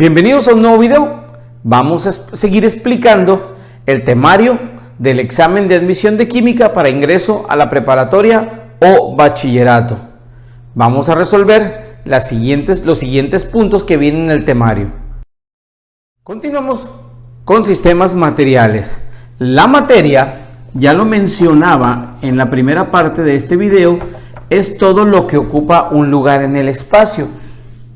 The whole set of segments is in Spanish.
Bienvenidos a un nuevo video. Vamos a seguir explicando el temario del examen de admisión de química para ingreso a la preparatoria o bachillerato. Vamos a resolver los siguientes puntos que vienen en el temario. Continuamos con sistemas materiales. La materia, ya lo mencionaba en la primera parte de este video, es todo lo que ocupa un lugar en el espacio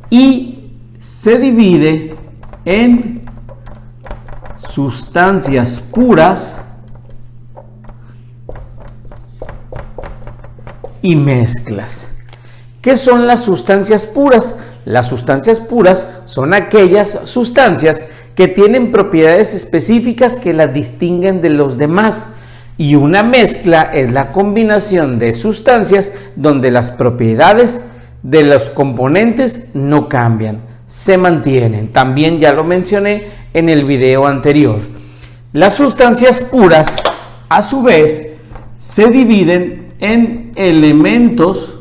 y se divide en sustancias puras y mezclas. ¿Qué son las sustancias puras? Las sustancias puras son aquellas sustancias que tienen propiedades específicas que las distinguen de los demás, y una mezcla es la combinación de sustancias donde las propiedades de los componentes no cambian, se mantienen. También ya lo mencioné en el video anterior. Las sustancias puras, a su vez, se dividen en elementos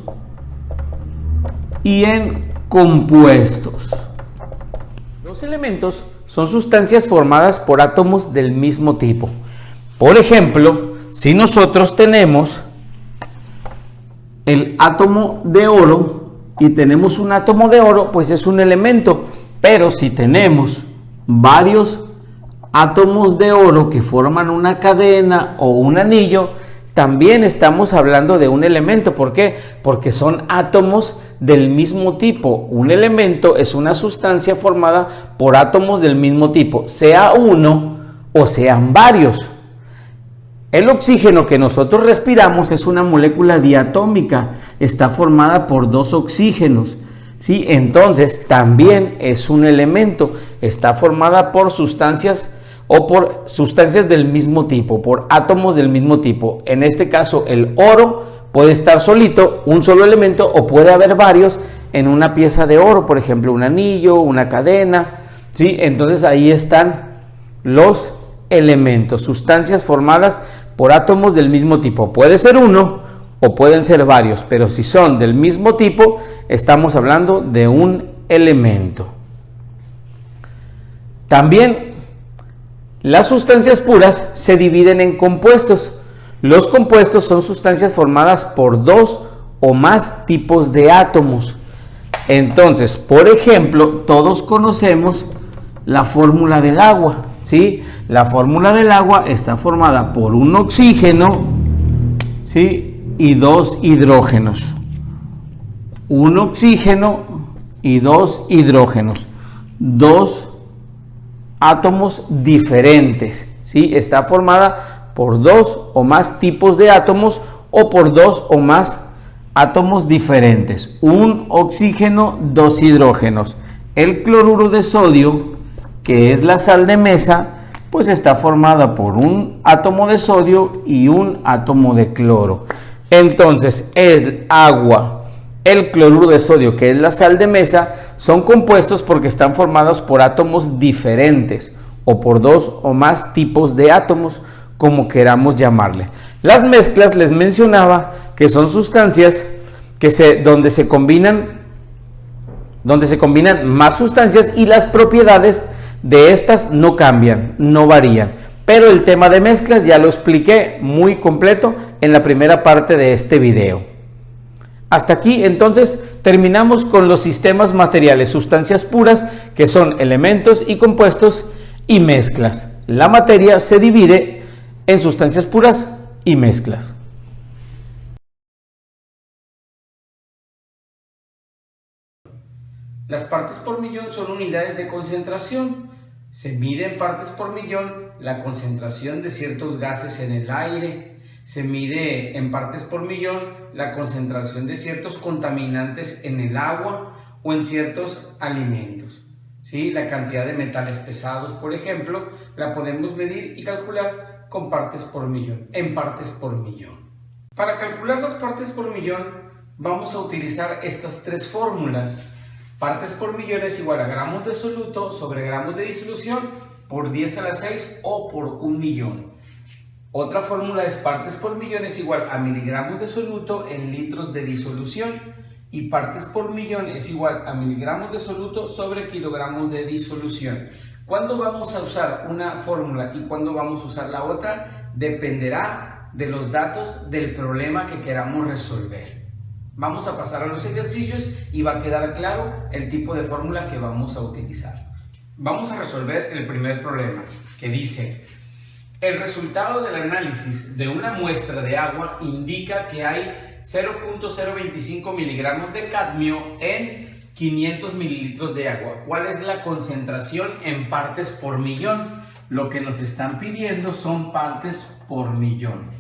y en compuestos. Los elementos son sustancias formadas por átomos del mismo tipo. Por ejemplo, si nosotros tenemos el átomo de oro y tenemos un átomo de oro, pues es un elemento. Pero si tenemos varios átomos de oro que forman una cadena o un anillo, también estamos hablando de un elemento. ¿Por qué? Porque son átomos del mismo tipo. Un elemento es una sustancia formada por átomos del mismo tipo, sea uno o sean varios. El oxígeno que nosotros respiramos es una molécula diatómica, está formada por dos oxígenos, ¿sí? Entonces también es un elemento, está formada por sustancias o por sustancias del mismo tipo, por átomos del mismo tipo. En este caso el oro puede estar solito, un solo elemento, o puede haber varios en una pieza de oro, por ejemplo un anillo, una cadena, ¿sí? Entonces ahí están los elementos, sustancias formadas por átomos del mismo tipo. Puede ser uno o pueden ser varios, pero si son del mismo tipo, estamos hablando de un elemento. También las sustancias puras se dividen en compuestos. Los compuestos son sustancias formadas por dos o más tipos de átomos. Entonces, por ejemplo, todos conocemos la fórmula del agua, ¿sí? La fórmula del agua está formada por un oxígeno, ¿sí? Y dos hidrógenos. Un oxígeno y dos hidrógenos. Dos átomos diferentes, ¿sí? Está formada por dos o más tipos de átomos o por dos o más átomos diferentes. Un oxígeno, dos hidrógenos. El cloruro de sodio, que es la sal de mesa, pues está formada por un átomo de sodio y un átomo de cloro. Entonces el agua, el cloruro de sodio, que es la sal de mesa, son compuestos porque están formados por átomos diferentes o por dos o más tipos de átomos, como queramos llamarle. Las mezclas, les mencionaba que son sustancias donde se combinan más sustancias y las propiedades de estas no cambian, no varían. Pero el tema de mezclas ya lo expliqué muy completo en la primera parte de este video. Hasta aquí entonces terminamos con los sistemas materiales, sustancias puras, que son elementos y compuestos, y mezclas. La materia se divide en sustancias puras y mezclas. Las partes por millón son unidades de concentración. Se mide en partes por millón la concentración de ciertos gases en el aire. Se mide en partes por millón la concentración de ciertos contaminantes en el agua o en ciertos alimentos, ¿sí? La cantidad de metales pesados, por ejemplo, la podemos medir y calcular con partes por millón, en partes por millón. Para calcular las partes por millón vamos a utilizar estas tres fórmulas. Partes por millón es igual a gramos de soluto sobre gramos de disolución por 10 a la 6 o por 1 millón. Otra fórmula es partes por millón es igual a miligramos de soluto en litros de disolución. y partes por millón es igual a miligramos de soluto sobre kilogramos de disolución. ¿Cuándo vamos a usar una fórmula y cuándo vamos a usar la otra? Dependerá de los datos del problema que queramos resolver. Vamos a pasar a los ejercicios y va a quedar claro el tipo de fórmula que vamos a utilizar. Vamos a resolver el primer problema, que dice: el resultado del análisis de una muestra de agua indica que hay 0.025 miligramos de cadmio en 500 mililitros de agua. ¿Cuál es la concentración en partes por millón? Lo que nos están pidiendo son partes por millón.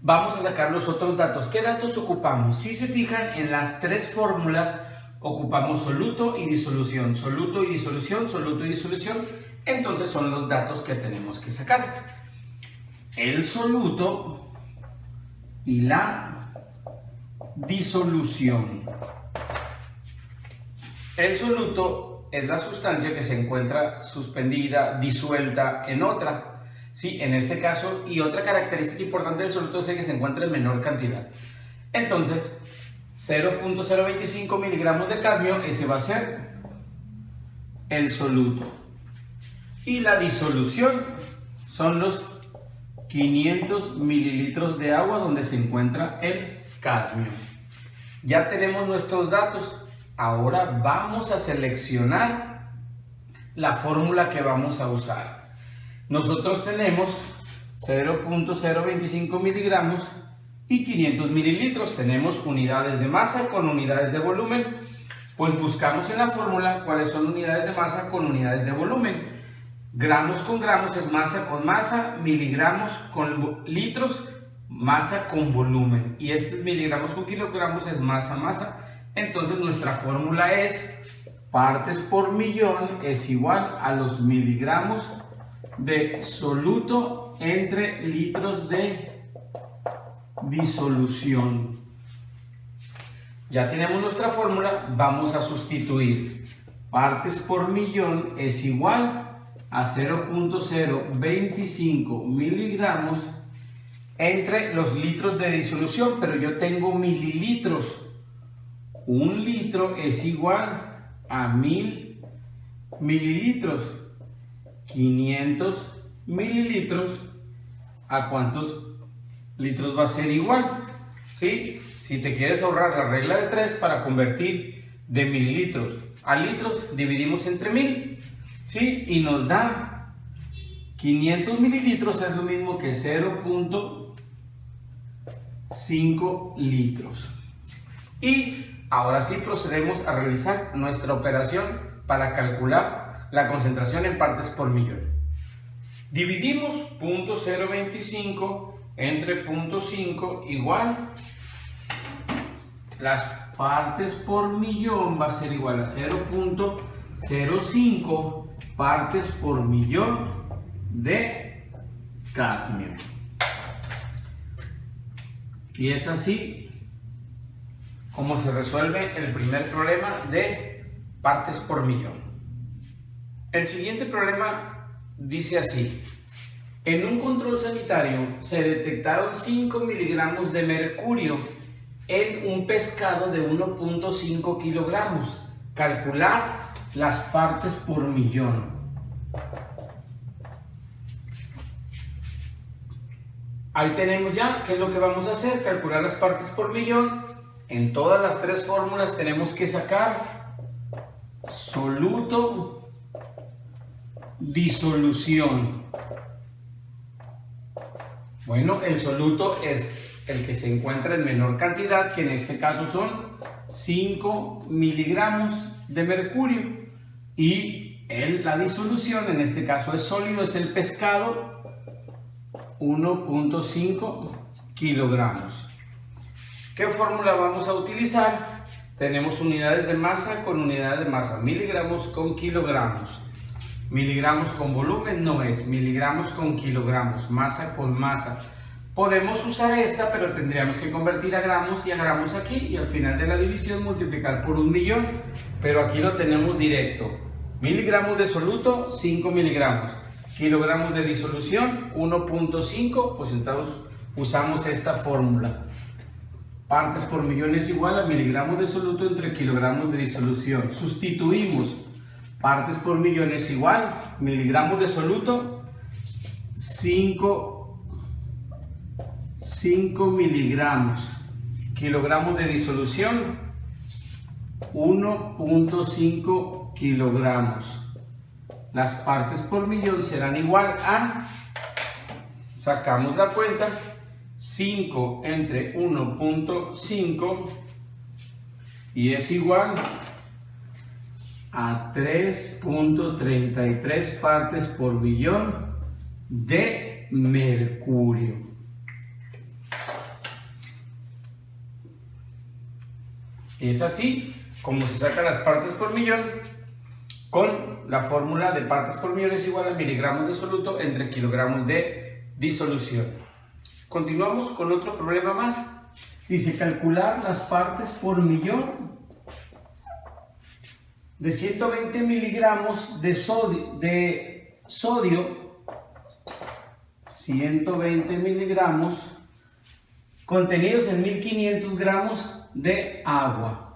Vamos a sacar los otros datos. ¿Qué datos ocupamos? Si se fijan en las tres fórmulas, ocupamos soluto y disolución, soluto y disolución, soluto y disolución. Entonces son los datos que tenemos que sacar. El soluto y la disolución. El soluto es la sustancia que se encuentra suspendida, disuelta en otra. Sí, en este caso, y otra característica importante del soluto es el que se encuentra en menor cantidad. Entonces, 0.025 miligramos de cadmio, ese va a ser el soluto. Y la disolución son los 500 mililitros de agua donde se encuentra el cadmio. Ya tenemos nuestros datos. Ahora vamos a seleccionar la fórmula que vamos a usar. Nosotros tenemos 0.025 miligramos y 500 mililitros. Tenemos unidades de masa con unidades de volumen. Pues buscamos en la fórmula cuáles son unidades de masa con unidades de volumen. Gramos con gramos es masa con masa, miligramos con litros, masa con volumen. Y miligramos con kilogramos es masa. Entonces nuestra fórmula es partes por millón es igual a los miligramos de soluto entre litros de disolución. Ya tenemos nuestra fórmula, vamos a sustituir. Partes por millón es igual a 0.025 miligramos entre los litros de disolución, pero yo tengo mililitros. Un litro es igual a 1000 mililitros. 500 mililitros, ¿a cuántos litros va a ser igual? ¿Sí? Si te quieres ahorrar la regla de 3 para convertir de mililitros a litros, dividimos entre 1000, ¿sí? Y nos da 500 mililitros, es lo mismo que 0.5 litros. Y ahora sí procedemos a realizar nuestra operación para calcular la concentración en partes por millón. Dividimos 0.025 entre 0.5 igual. Las partes por millón va a ser igual a 0.05 partes por millón de cadmio. Y es así como se resuelve el primer problema de partes por millón. El siguiente problema dice así: en un control sanitario se detectaron 5 miligramos de mercurio en un pescado de 1.5 kilogramos. Calcular las partes por millón. Ahí tenemos ya qué es lo que vamos a hacer, calcular las partes por millón. En todas las tres fórmulas tenemos que sacar soluto, disolución. Bueno, el soluto es el que se encuentra en menor cantidad, que en este caso son 5 miligramos de mercurio. Y la disolución, en este caso es sólido, es el pescado, 1.5 kilogramos. ¿Qué fórmula vamos a utilizar? Tenemos unidades de masa con unidades de masa, miligramos con kilogramos. Miligramos con volumen no es, miligramos con kilogramos, masa con masa. Podemos usar esta, pero tendríamos que convertir a gramos y a gramos aquí, y al final de la división multiplicar por 1.000.000, pero aquí lo tenemos directo. Miligramos de soluto, 5 miligramos. Kilogramos de disolución, 1.5, pues entonces usamos esta fórmula. Partes por millón es igual a miligramos de soluto entre kilogramos de disolución. Sustituimos. Partes por millón es igual, miligramos de soluto, 5 miligramos. Kilogramos de disolución, 1.5 kilogramos. Las partes por millón serán igual a, sacamos la cuenta, 5 entre 1.5 y es igual a 3.33 partes por millón de mercurio. Es así como se sacan las partes por millón con la fórmula de partes por millón es igual a miligramos de soluto entre kilogramos de disolución. Continuamos con otro problema más. Dice calcular las partes por millón de 120 miligramos de sodio, 120 miligramos contenidos en 1500 gramos de agua.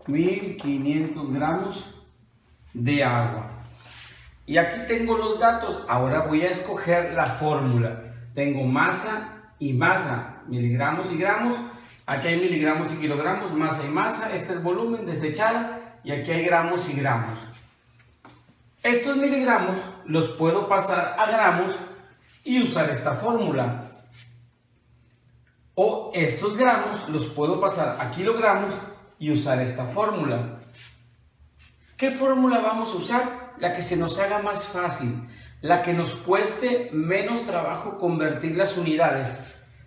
1500 gramos de agua. Y aquí tengo los datos. Ahora voy a escoger la fórmula. Tengo masa y masa, miligramos y gramos. Aquí hay miligramos y kilogramos, masa y masa. Este es volumen, desechada. Y aquí hay gramos y gramos. Estos miligramos los puedo pasar a gramos y usar esta fórmula. O estos gramos los puedo pasar a kilogramos y usar esta fórmula. ¿Qué fórmula vamos a usar? La que se nos haga más fácil, la que nos cueste menos trabajo convertir las unidades.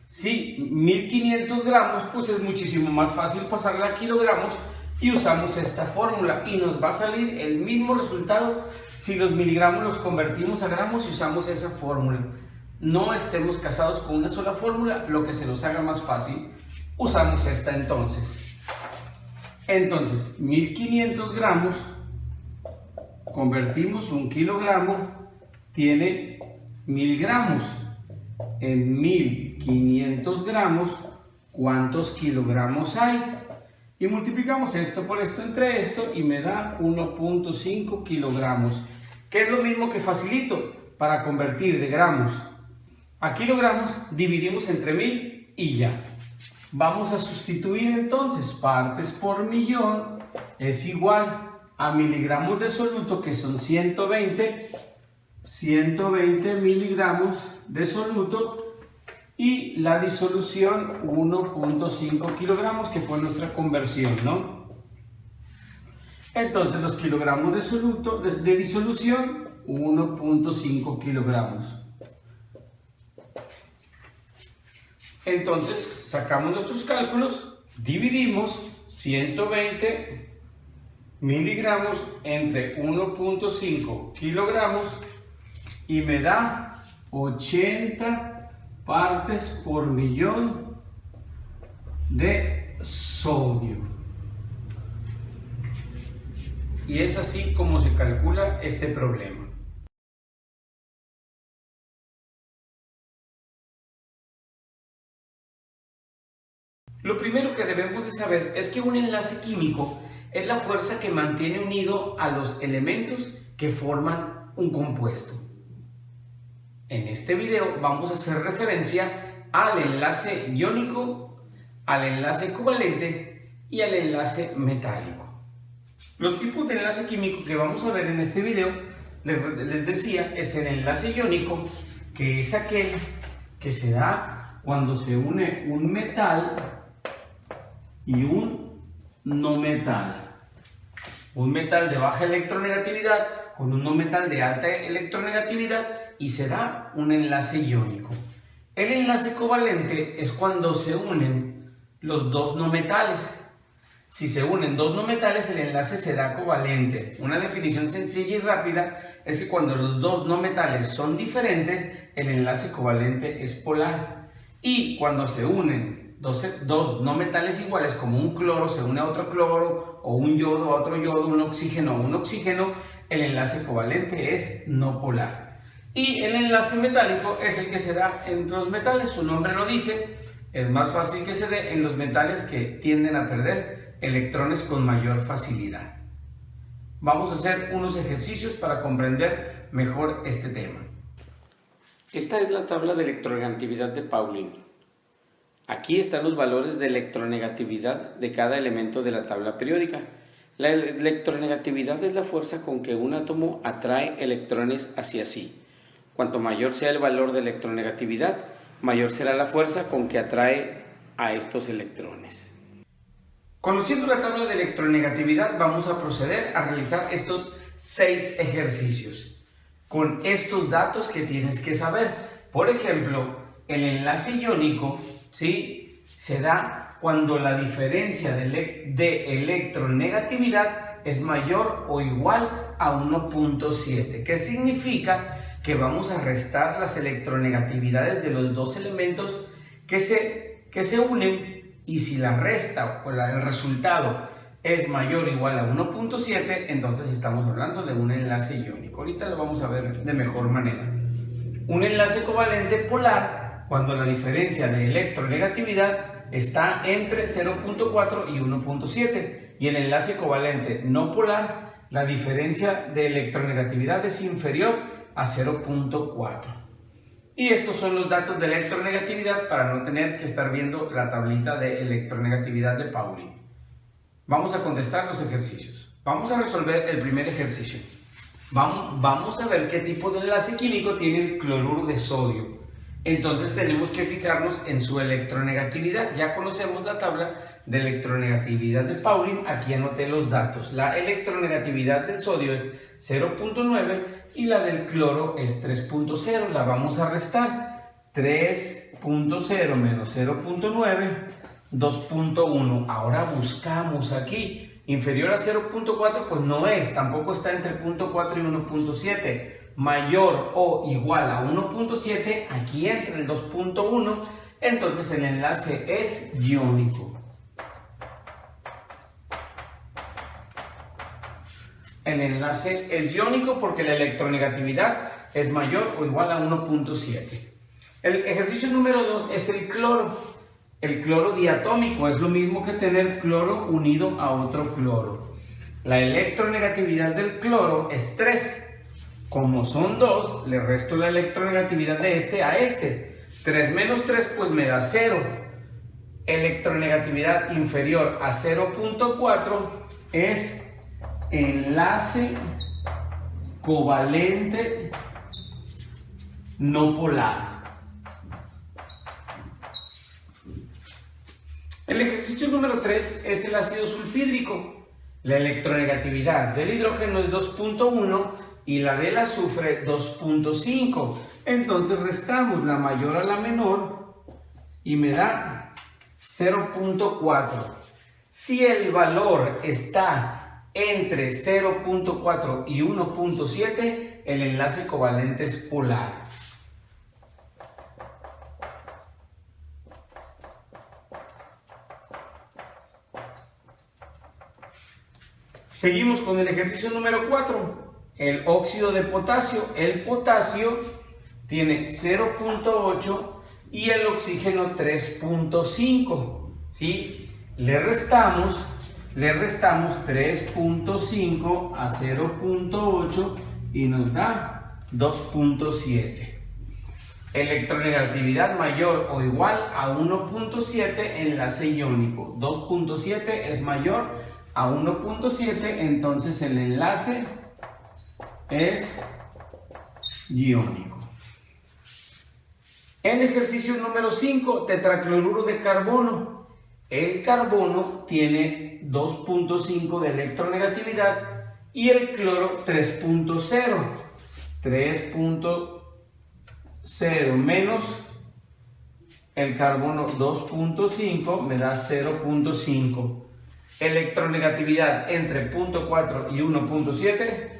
Si 1500 gramos, pues es muchísimo más fácil pasarla a kilogramos y usamos esta fórmula y nos va a salir el mismo resultado si los miligramos los convertimos a gramos y usamos esa fórmula. No estemos casados con una sola fórmula, lo que se nos haga más fácil, usamos esta entonces. Entonces, 1500 gramos, convertimos un kilogramo, tiene 1000 gramos. En 1500 gramos, ¿cuántos kilogramos hay? Y multiplicamos esto por esto entre esto y me da 1.5 kilogramos. ¿Qué es lo mismo que facilito? Para convertir de gramos a kilogramos, dividimos entre 1000 y ya. Vamos a sustituir entonces partes por millón es igual a miligramos de soluto, que son 120 miligramos de soluto, y la disolución 1.5 kilogramos, que fue nuestra conversión, ¿no? Entonces los kilogramos de soluto, de disolución, 1.5 kilogramos. Entonces sacamos nuestros cálculos, dividimos 120 miligramos entre 1.5 kilogramos y me da 80 partes por millón de sodio. Y es así como se calcula este problema. Lo primero que debemos de saber es que un enlace químico es la fuerza que mantiene unido a los elementos que forman un compuesto. En este video vamos a hacer referencia al enlace iónico, al enlace covalente y al enlace metálico. Los tipos de enlace químico que vamos a ver en este video, les decía, es el enlace iónico, que es aquel que se da cuando se une un metal y un no metal. Un metal de baja electronegatividad con un no metal de alta electronegatividad y se da un enlace iónico. El enlace covalente es cuando se unen los dos no metales. Si se unen dos no metales, el enlace será covalente. Una definición sencilla y rápida es que cuando los dos no metales son diferentes, el enlace covalente es polar. Y cuando se unen dos no metales iguales, como un cloro se une a otro cloro, o un yodo a otro yodo, un oxígeno a un oxígeno, el enlace covalente es no polar. Y el enlace metálico es el que se da entre los metales, su nombre lo dice, es más fácil que se dé en los metales que tienden a perder electrones con mayor facilidad. Vamos a hacer unos ejercicios para comprender mejor este tema. Esta es la tabla de electronegatividad de Pauling. Aquí están los valores de electronegatividad de cada elemento de la tabla periódica. La electronegatividad es la fuerza con que un átomo atrae electrones hacia sí. Cuanto mayor sea el valor de electronegatividad, mayor será la fuerza con que atrae a estos electrones. Conociendo la tabla de electronegatividad, vamos a proceder a realizar estos 6 ejercicios con estos datos que tienes que saber. Por ejemplo, el enlace iónico, ¿sí?, se da cuando la diferencia de electronegatividad es mayor o igual a 1.7. ¿Qué significa? Que vamos a restar las electronegatividades de los dos elementos que se unen, y si la resta o el resultado es mayor o igual a 1.7, entonces estamos hablando de un enlace iónico. Ahorita lo vamos a ver de mejor manera. Un enlace covalente polar, cuando la diferencia de electronegatividad está entre 0.4 y 1.7, y el enlace covalente no polar, la diferencia de electronegatividad es inferior a 0.4. Y estos son los datos de electronegatividad para no tener que estar viendo la tablita de electronegatividad de Pauling. Vamos a contestar los ejercicios. Vamos a resolver el primer ejercicio. Vamos a ver qué tipo de enlace químico tiene el cloruro de sodio. Entonces tenemos que fijarnos en su electronegatividad. Ya conocemos la tabla de electronegatividad de Pauling. Aquí anoté los datos. La electronegatividad del sodio es 0.9 y la del cloro es 3.0. La vamos a restar. 3.0 menos 0.9, 2.1. Ahora buscamos aquí. Inferior a 0.4 pues no es. Tampoco está entre 0.4 y 1.7. Mayor o igual a 1.7, aquí entre el 2.1, entonces el enlace es iónico. El enlace es iónico porque la electronegatividad es mayor o igual a 1.7. El ejercicio número 2 es el cloro. El cloro diatómico es lo mismo que tener cloro unido a otro cloro. La electronegatividad del cloro es 3. Como son 2, le resto la electronegatividad de este a este. 3 menos 3 pues me da 0. Electronegatividad inferior a 0.4 es enlace covalente no polar. El ejercicio número 3 es el ácido sulfídrico. La electronegatividad del hidrógeno es 2.1 y la del azufre 2.5. Entonces restamos la mayor a la menor y me da 0.4. Si el valor está entre 0.4 y 1.7, el enlace covalente es polar. Seguimos con el ejercicio número 4. El óxido de potasio. El potasio tiene 0.8 y el oxígeno 3.5. ¿Sí? Le restamos 3.5 a 0.8 y nos da 2.7. Electronegatividad mayor o igual a 1.7, enlace iónico. 2.7 es mayor a 1.7, entonces el enlace es iónico. En ejercicio número 5, tetracloruro de carbono. El carbono tiene 2.5 de electronegatividad y el cloro 3.0. 3.0 menos el carbono 2.5 me da 0.5. Electronegatividad entre 0.4 y 1.7.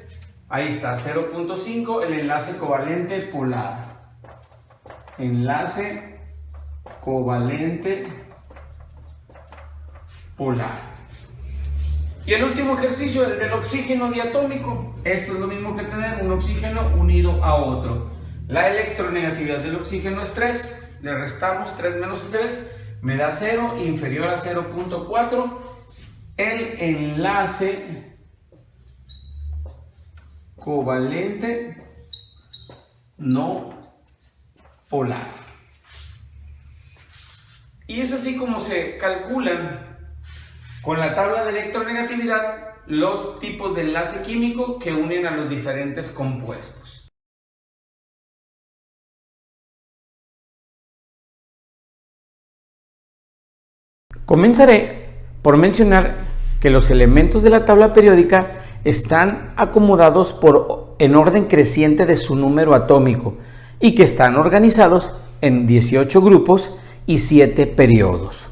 Ahí está, 0.5, el enlace covalente polar. Enlace covalente polar. Y el último ejercicio, el del oxígeno diatómico. Esto es lo mismo que tener un oxígeno unido a otro. La electronegatividad del oxígeno es 3, le restamos 3 menos 3, me da 0, inferior a 0.4. El enlace covalente no polar. Y es así como se calculan con la tabla de electronegatividad los tipos de enlace químico que unen a los diferentes compuestos. Comenzaré por mencionar que los elementos de la tabla periódica están acomodados en orden creciente de su número atómico y que están organizados en 18 grupos y 7 periodos.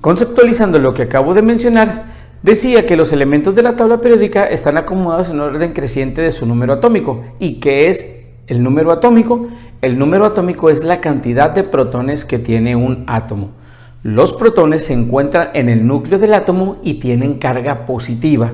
Conceptualizando lo que acabo de mencionar, decía que los elementos de la tabla periódica están acomodados en orden creciente de su número atómico. ¿Y qué es el número atómico? El número atómico es la cantidad de protones que tiene un átomo. Los protones se encuentran en el núcleo del átomo y tienen carga positiva.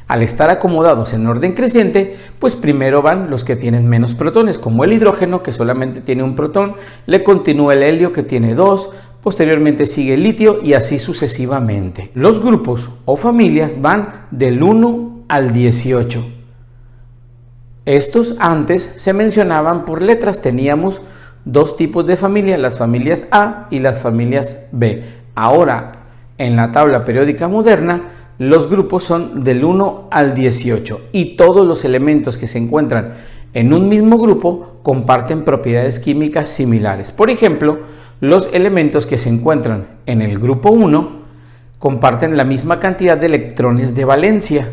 Al estar acomodados en orden creciente, pues primero van los que tienen menos protones, como el hidrógeno, que solamente tiene un protón, le continúa el helio, que tiene 2, posteriormente sigue el litio y así sucesivamente. Los grupos o familias van del 1 al 18. Estos antes se mencionaban por letras, teníamos dos tipos de familia, las familias A y las familias B. Ahora, en la tabla periódica moderna, los grupos son del 1 al 18 y todos los elementos que se encuentran en un mismo grupo comparten propiedades químicas similares. Por ejemplo, los elementos que se encuentran en el grupo 1 comparten la misma cantidad de electrones de valencia.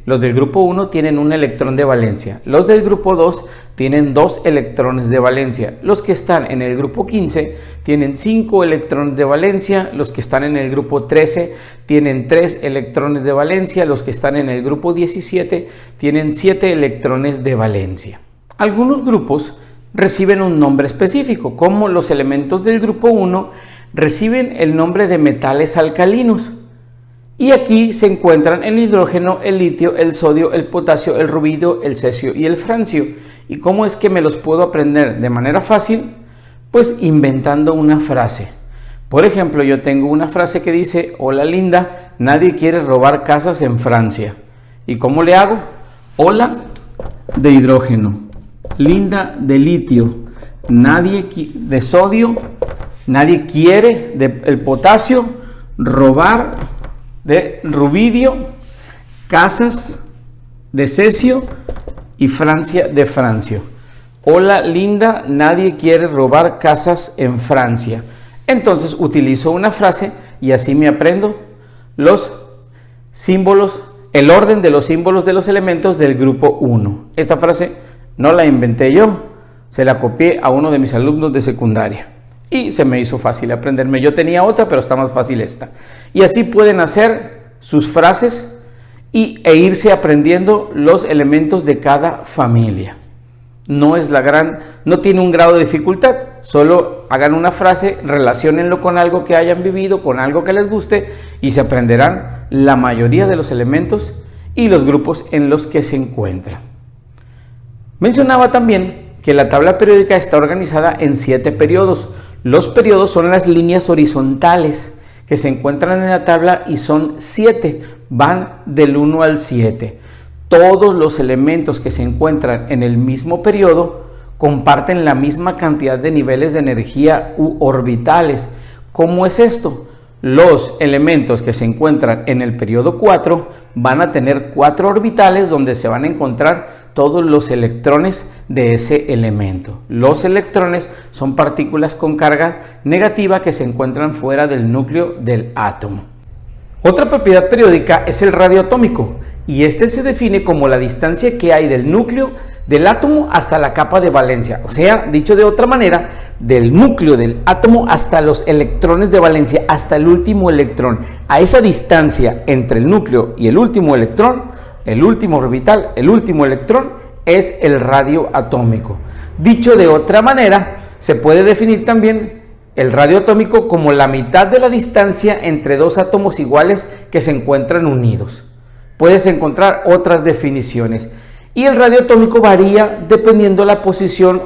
Los del grupo 1 tienen un electrón de valencia, los del grupo 2 tienen 2 electrones de valencia, los que están en el grupo 15 tienen 5 electrones de valencia, los que están en el grupo 13 tienen 3 electrones de valencia, los que están en el grupo 17 tienen 7 electrones de valencia. Algunos grupos reciben un nombre específico, como los elementos del grupo 1 reciben el nombre de metales alcalinos. Y aquí se encuentran el hidrógeno, el litio, el sodio, el potasio, el rubidio, el cesio y el francio. ¿Y cómo es que me los puedo aprender de manera fácil? Pues inventando una frase. Por ejemplo, yo tengo una frase que dice: hola Linda, nadie quiere robar casas en Francia. ¿Y cómo le hago? Hola de hidrógeno, Linda de litio, nadie de sodio, nadie quiere el potasio, robar de rubidio, casas de cesio y Francia de francio. Hola Linda, nadie quiere robar casas en Francia. Entonces utilizo una frase y así me aprendo los símbolos, el orden de los símbolos de los elementos del grupo 1. Esta frase no la inventé yo, se la copié a uno de mis alumnos de secundaria. Y se me hizo fácil aprenderme. Yo tenía otra, pero está más fácil esta. Y así pueden hacer sus frases e irse aprendiendo los elementos de cada familia. No tiene un grado de dificultad. Solo hagan una frase, relaciónenlo con algo que hayan vivido, con algo que les guste y se aprenderán la mayoría de los elementos y los grupos en los que se encuentran. Mencionaba también que la tabla periódica está organizada en 7 periodos. Los periodos son las líneas horizontales que se encuentran en la tabla y son 7, van del 1 al 7. Todos los elementos que se encuentran en el mismo periodo comparten la misma cantidad de niveles de energía u orbitales. ¿Cómo es esto? Los elementos que se encuentran en el periodo 4 van a tener 4 orbitales donde se van a encontrar todos los electrones de ese elemento. Los electrones son partículas con carga negativa que se encuentran fuera del núcleo del átomo. Otra propiedad periódica es el radio atómico y este se define como la distancia que hay del núcleo del átomo hasta la capa de valencia, o sea, dicho de otra manera, del núcleo del átomo hasta los electrones de valencia, hasta el último electrón. A esa distancia entre el núcleo y el último electrón, el último orbital, el último electrón, es el radio atómico. Dicho de otra manera, se puede definir también el radio atómico como la mitad de la distancia entre dos átomos iguales que se encuentran unidos. Puedes encontrar otras definiciones. y el radio atómico varía dependiendo la posición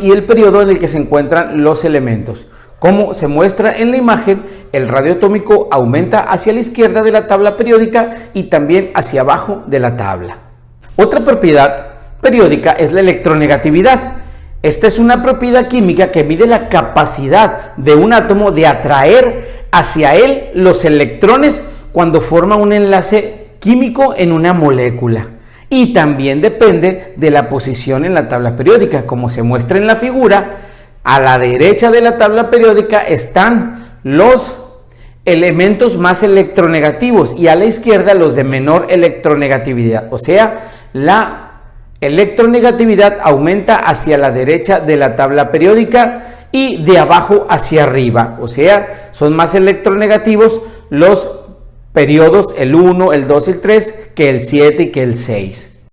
y el periodo en el que se encuentran los elementos. Como se muestra en la imagen, el radio atómico aumenta hacia la izquierda de la tabla periódica y también hacia abajo de la tabla. Otra propiedad periódica es la electronegatividad. Esta es una propiedad química que mide la capacidad de un átomo de atraer hacia él los electrones cuando forma un enlace químico en una molécula. Y también depende de la posición en la tabla periódica, como se muestra en la figura. A la derecha de la tabla periódica están los elementos más electronegativos y a la izquierda los de menor electronegatividad. O sea, la electronegatividad aumenta hacia la derecha de la tabla periódica y de abajo hacia arriba. O sea, son más electronegativos los periodos el 1, el 2 y el 3 que el 7 y que el 6.